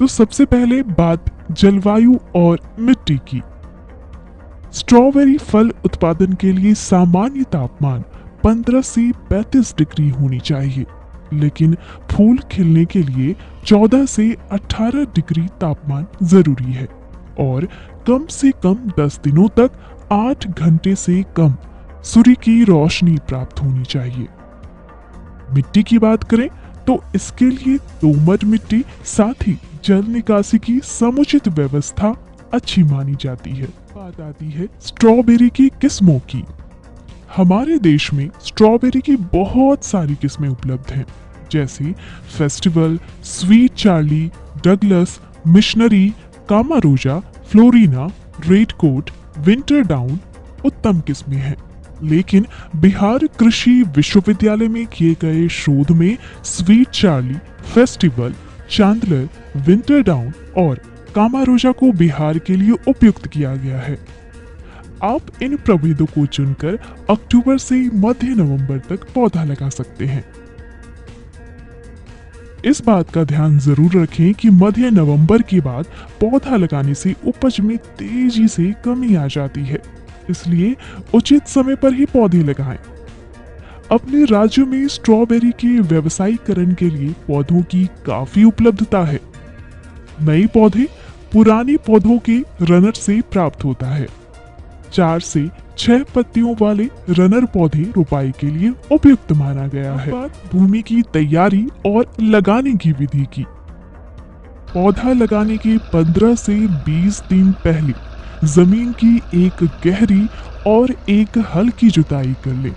तो सबसे पहले बात जलवायु और मिट्टी की। स्ट्रॉबेरी फल उत्पादन के लिए सामान्य तापमान 15 से 35 डिग्री होनी चाहिए, लेकिन फूल खिलने के लिए 14 से 18 डिग्री तापमान जरूरी है और कम से कम 10 दिनों तक 8 घंटे से कम सूर्य की रोशनी प्राप्त होनी चाहिए। मिट्टी की बात करें तो इसके लिए दोमट मिट्टी साथ ही जल निकासी की समुचित व्यवस्था अच्छी मानी जाती है। बात आती है स्ट्रॉबेरी की किस्मों की। हमारे देश में स्ट्रॉबेरी की बहुत सारी किस्में उपलब्ध हैं, जैसे festival, sweet Charlie, Douglas, missionary, Camarosa, Florina, red coat, winter down उत्तम किस्में हैं। लेकिन बिहार कृषि विश्वविद्यालय में किए गए शोध में sweet Charlie, festival, चांदलर, winter down और कामारोजा को बिहार के लिए उपयुक्त किया गया है। आप इन प्रभेदों को चुनकर अक्टूबर से मध्य नवंबर तक पौधा लगा सकते हैं। इस बात का ध्यान जरूर रखें कि मध्य नवंबर के बाद पौधा लगाने से उपज में तेजी से कमी आ जाती है, इसलिए उचित समय पर ही पौधे लगाएं। अपने राज्य में स्ट्रॉबेरी के व्यवसायीकरण के लिए पौधों की काफी उपलब्धता है। नए पौधे पुराने पौधों के रनर से प्राप्त होता है। 4 से 6 पत्तियों वाले रनर पौधे रोपाई के लिए उपयुक्त माना गया है। बात भूमि की तैयारी और लगाने की विधि की। पौधा लगाने के 15 से 20 दिन पहले जमीन की एक गहरी और एक हल्की जुताई कर ले।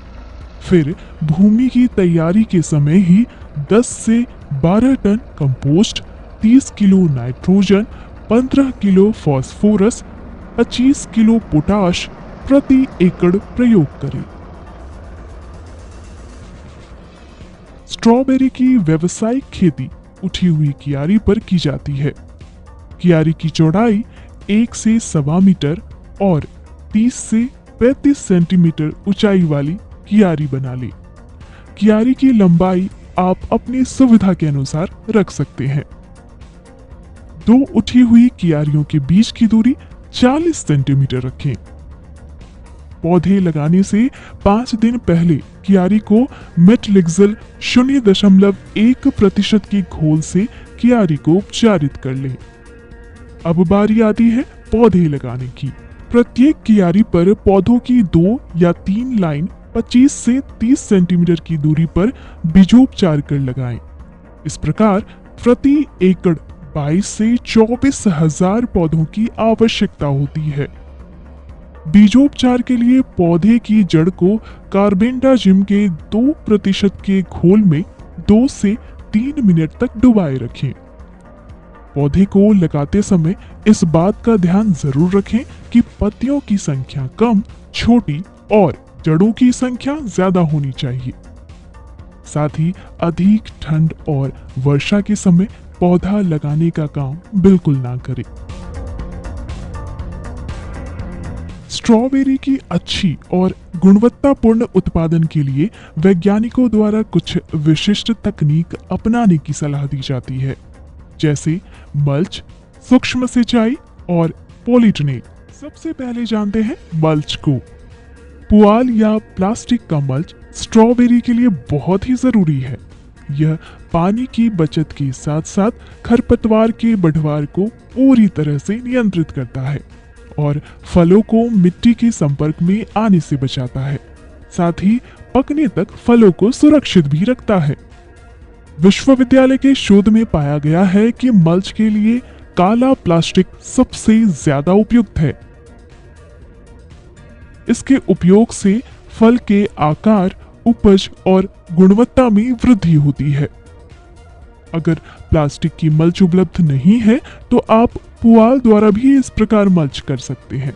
फिर भूमि की तैयारी के समय ही 10 से 12 ton compost, 30 kilo nitrogen, 15 kilo phosphorus, 25 kilo potash प्रति एकड़ प्रयोग करें। स्ट्रॉबेरी की व्यावसायिक खेती उठी हुई कियारी पर की जाती है। कियारी की चौड़ाई 1 से 1.25 मीटर और 30 से 35 सेंटीमीटर ऊंचाई वाली कियारी बना ले। कियारी की लंबाई आप अपनी सुविधा के अनुसार रख सकते हैं। 2 उठी हुई कियारियों के बीच की दूरी 40 सेंटीमीटर रखें। पौधे लगाने से 5 दिन पहले कियारी को मेटलिक्सल 0.1% की घोल से कियारी को उपचारित कर लें। अब बारी आती है पौधे लगाने की। प्रत्येक कियारी पर पौधों की 2 या 3 लाइन 25 से 30 सेंटीमीटर की दूरी पर बीजोपचार कर लगाएं। इस प्रकार प्रति एकड़ 22 से 24 हजार पौधों की आवश्यकता होती है। बीजोपचार के लिए पौधे की जड़ को कार्बेंडाजिम के 2% के घोल में 2 से 3 मिनट तक डुबाए रखें। पौधे को लगाते समय इस बात का ध्यान जरूर रखें कि पत्तियों की संख्या कम, छोटी और जड़ों की संख्या ज्यादा होनी चाहिए। साथ ही अधिक ठंड और वर्षा के समय पौधा लगाने का काम बिल्कुल ना करें। स्ट्रॉबेरी की अच्छी और गुणवत्तापूर्ण उत्पादन के लिए वैज्ञानिकों द्वारा कुछ विशिष्ट तकनीक अपनाने की सलाह दी जाती है, जैसे मल्च, सूक्ष्म सिंचाई और पॉलीटनेट। सबसे पहले जानते हैं मल्च को। पुआल या प्लास्टिक का मल्च स्ट्रॉबेरी के लिए बहुत ही जरूरी है। यह पानी की बचत के साथ साथ खरपतवार के बढ़वार को पूरी तरह से नियंत्रित करता है और फलों को मिट्टी के संपर्क में आने से बचाता है। साथ ही पकने तक फलों को सुरक्षित भी रखता है। विश्वविद्यालय के शोध में पाया गया है कि मल्च के लिए काला प्लास्टिक सबसे ज्यादा उपयुक्त है। इसके उपयोग से फल के आकार, उपज और गुणवत्ता में वृद्धि होती है। अगर प्लास्टिक की मल्च उपलब्ध नहीं है तो आप पुआल द्वारा भी इस प्रकार मल्च कर सकते हैं।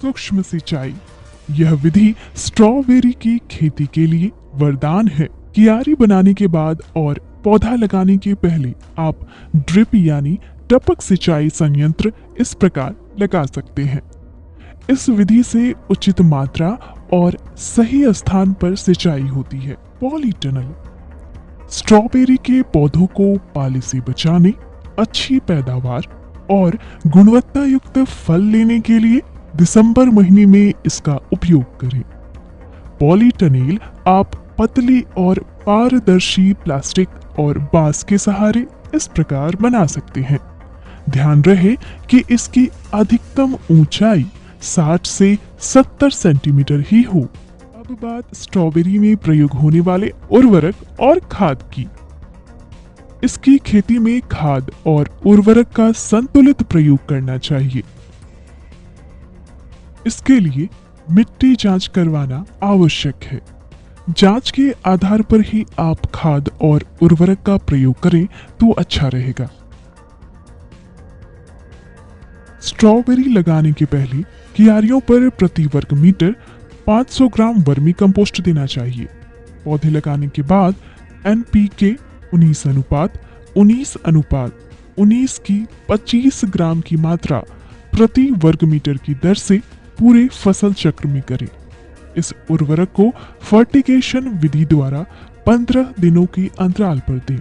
सूक्ष्म सिंचाई, यह विधि स्ट्रॉबेरी की खेती के लिए वरदान है। कियारी बनाने के बाद और पौधा लगाने के पहले आप ड्रिप यानी टपक सिंचाई संयंत्र इस प्रकार लगा सकते हैं। इस विधि से उचित मात्रा और सही स्थान पर सिंचाई होती है। पॉलीटनल, स्ट्रॉबेरी के पौधों को पाले से बचाने, अच्छी पैदावार और गुणवत्ता युक्त फल लेने के लिए दिसंबर महीने में इसका उपयोग करें। पॉलीटनेल आप पतली और पारदर्शी प्लास्टिक और बांस के सहारे इस प्रकार बना सकते हैं। ध्यान रहे कि इसकी अधिकतम ऊंचाई 60 से 70 सेंटीमीटर ही हो। अब बात स्ट्रॉबेरी में प्रयोग होने वाले उर्वरक और खाद की। इसकी खेती में खाद और उर्वरक का संतुलित प्रयोग करना चाहिए। इसके लिए मिट्टी जांच करवाना आवश्यक है। जांच के आधार पर ही आप खाद और उर्वरक का प्रयोग करें तो अच्छा रहेगा। स्ट्रॉबेरी लगाने के पहले क्यारियों पर प्रति वर्ग मीटर 500 ग्राम वर्मी कंपोस्ट देना चाहिए। पौधे लगाने के बाद NPK 19:19:19 की 25 ग्राम की मात्रा प्रति वर्ग मीटर की दर से पूरे फसल चक्र में करें। इस उर्वरक को फर्टिगेशन विधि द्वारा 15 दिनों के अंतराल पर दें।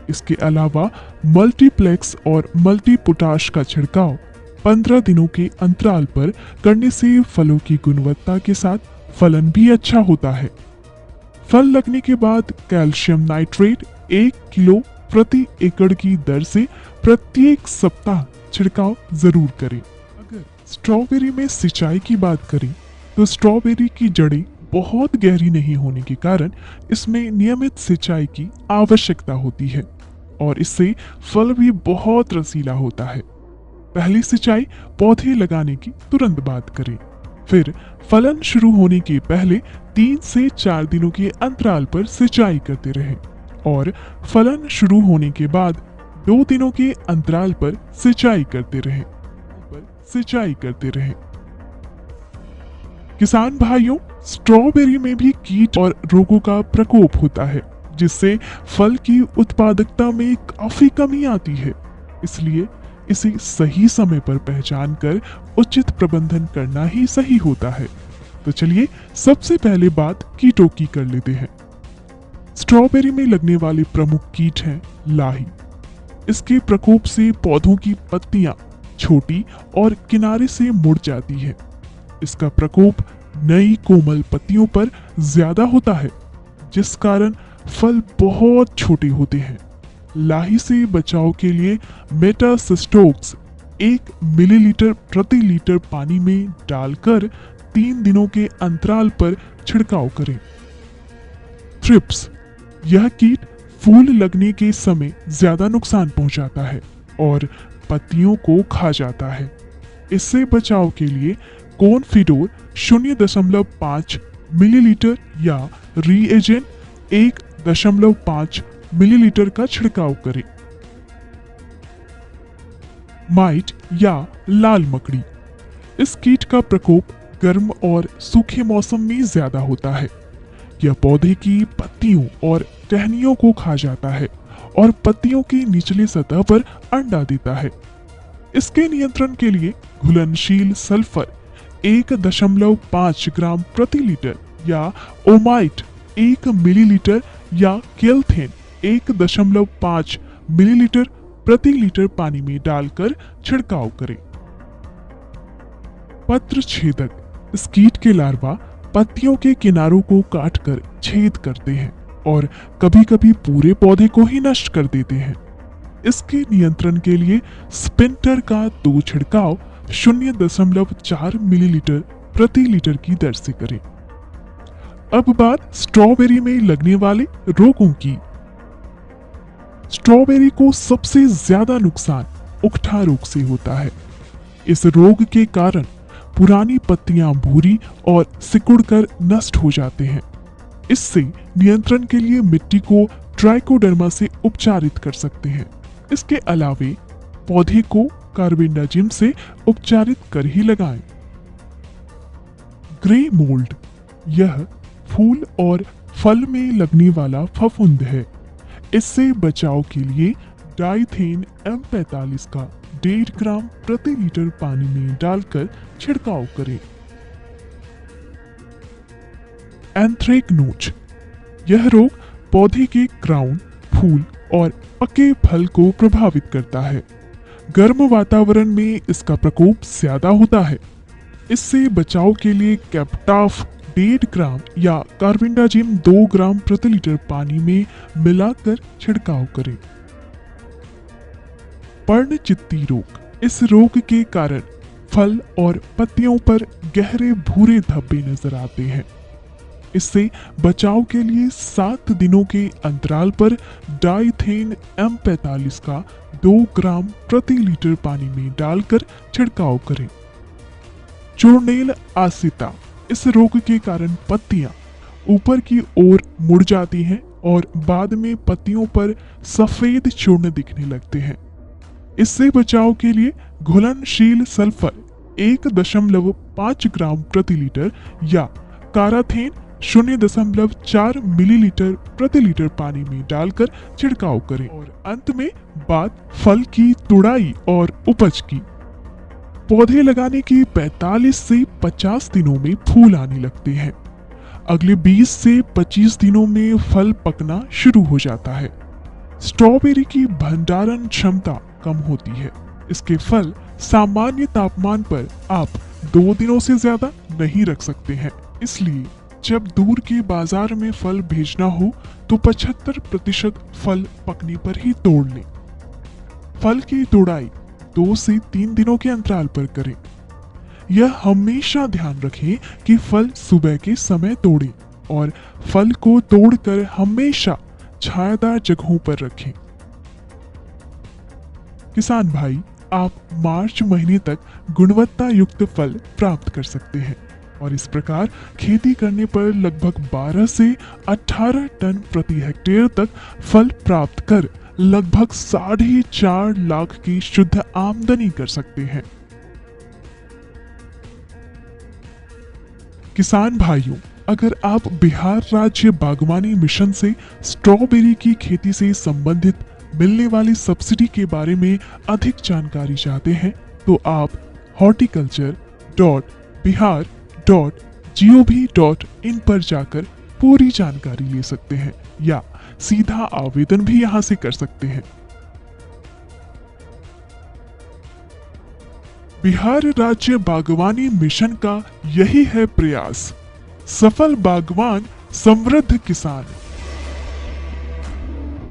इसके अलावा मल्टीप्लेक्स और मल्टीपोटाश का छिड़काव 15 दिनों के अंतराल पर करने से फलों की गुणवत्ता के साथ फलन भी अच्छा होता है। फल लगने के बाद कैल्शियम नाइट्रेट 1 किलो प्रति एकड़ की दर से प्रत्येक सप्ताह छिड़काव जरूर करें। अगर स्ट्रॉबेरी में सिंचाई की बात करें तो स्ट्रॉबेरी की जड़ें बहुत गहरी नहीं होने के कारण इसमें नियमित सिंचाई की आवश्यकता होती है और इससे फल भी बहुत रसीला होता है। पहली सिंचाई पौधे लगाने की तुरंत बाद करें। फिर फलन शुरू होने के पहले 3 से 4 दिनों के अंतराल पर सिंचाई करते रहें और फलन शुरू होने के बाद 2 दिनों के अंतराल पर सिंचाई करते रहें। किसान भाइयों, स्ट्रॉबेरी में भी कीट और रोगों का प्रकोप होता है जिससे फल की उत्पादकता में काफी कमी आती है। इसलिए इसे सही समय पर पहचान कर उचित प्रबंधन करना ही सही होता है। तो चलिए सबसे पहले बात कीटों की कर लेते हैं। स्ट्रॉबेरी में लगने वाले प्रमुख कीट हैं लाही। इसके प्रकोप से पौधों की पत्तियां छोटी और किनारे से मुड़ जाती है। इसका प्रकोप नई कोमल पत्तियों पर ज्यादा होता है जिस कारण फल बहुत छोटे होते हैं। लाही से बचाव के लिए मेटासिस्टोक्स 1 मिलीलीटर प्रति लीटर पानी में डालकर 3 दिनों के अंतराल पर छिड़काव करें। थ्रिप्स, यह कीट फूल लगने के समय ज्यादा नुकसान पहुंचाता है और पत्तियों को खा जाता है। इससे बचाव के लिए कोनफिडोर 0.5 मिलीलीटर या रीएजेंट 1.5 मिलीलीटर का छिड़काव करें। माइट या लाल मकड़ी, इस कीट का प्रकोप गर्म और सूखे मौसम में ज्यादा होता है। यह पौधे की पत्तियों और टहनियों को खा जाता है और पत्तियों की निचली सतह पर अंडा देता है। इसके नियंत्रण के लिए घुलनशील सल्फर 1.5 ग्राम प्रति लीटर या ओमाइट 1 मिलीलीटर या केल्थेन 1.5 मिलीलीटर प्रति लीटर पानी में डालकर छिड़काव करें। पत्र छेदक, इस कीट के लार्वा पत्तियों के किनारों को काटकर छेद करते हैं और कभी-कभी पूरे पौधे को ही नष्ट कर देते हैं। इसके नियंत्रण के लिए स्पिंटर का 2 छिड़काव 0.4 मिलीलीटर प्रति लीटर की दर से करें। अब बात स्ट्रॉबेरी में लगने वाले रोगों की। स्ट्रॉबेरी को सबसे ज्यादा नुकसान उकठा रोग से होता है। इस रोग के कारण पुरानी पत्तियां भूरी और सिकुड़कर नष्ट हो जाते हैं। इससे नियंत्रण के लिए मिट्टी को ट्राइकोडर्मा से उपचारित कर सकते हैं। इसके अलावे पौधे को कार्बेंडाजिम से उपचारित कर ही लगाएं। ग्रे मोल्ड, यह फूल और फल में लगने वाला फफूंद है। इससे बचाव के लिए डाइथेन M45 का 1.5 ग्राम प्रति लीटर पानी में डालकर छिड़काव करें। एंथ्रेक्नोज, यह रोग पौधे के क्राउन, फूल और पके फल को प्रभावित करता है। गर्म वातावरण में इसका प्रकोप ज्यादा होता है। इससे बचाव के लिए कैप्टाफ 1.5 ग्राम या कार्बेंडाजिम 2 ग्राम प्रति लीटर पानी में मिलाकर छिड़काव करें। पर्णचित्ती रोग। इस रोग के कारण फल और पत्तियों पर गहरे भूरे धब्बे नजर आते हैं। इससे बचाव के लिए 7 दिनों के अंतराल पर डाइथेन M45 का 2 ग्राम प्रति लीटर पानी में डालकर छिड़काव करें। चूर्णेल आसिता। इस रोग के कारण पत्तियां ऊपर की ओर मुड़ जाती हैं और बाद में पत्तियों पर सफेद चूर्ण दिखने लगते हैं। इससे बचाव के लिए घुलनशील सल्फर 1.5 ग्राम प्रति लीटर या काराथेन 0.4 मिलीलीटर प्रति लीटर पानी में डालकर छिड़काव करें। और अंत में बात फल की तुड़ाई और उपज की। पौधे लगाने के 45 से 50 दिनों में फूल आने लगते हैं। अगले 20 से 25 दिनों में फल पकना शुरू हो जाता है। स्ट्रॉबेरी की भंडारण क्षमता कम होती है। इसके फल सामान्य तापमान पर आप 2 दिनों से ज्यादा नहीं रख सकते हैं। इसलिए जब दूर के बाजार में फल भेजना हो तो 75% फल पकने पर ही तोड़ लें। फल की तोड़ाई 2 से 3 दिनों के अंतराल पर करें। यह हमेशा ध्यान रखें कि फल सुबह के समय तोड़ें और फल को तोड़कर हमेशा छायादार जगहों पर रखें। किसान भाई, आप मार्च महीने तक गुणवत्ता युक्त फल प्राप्त कर सकते हैं और इस प्रकार खेती करने पर लगभग 12 से 18 टन प्रति हेक्टेयर तक फल प्राप्त कर लगभग 4.5 लाख की शुद्ध आमदनी कर सकते हैं। किसान भाइयों, अगर आप बिहार राज्य बागवानी मिशन से स्ट्रॉबेरी की खेती से संबंधित मिलने वाली सब्सिडी के बारे में अधिक जानकारी चाहते हैं तो आप horticulture.bihar.gov.in पर जाकर पूरी जानकारी ले सकते हैं या सीधा आवेदन भी यहां से कर सकते हैं। बिहार राज्य बागवानी मिशन का यही है प्रयास। सफल बागवान, समृद्ध किसान।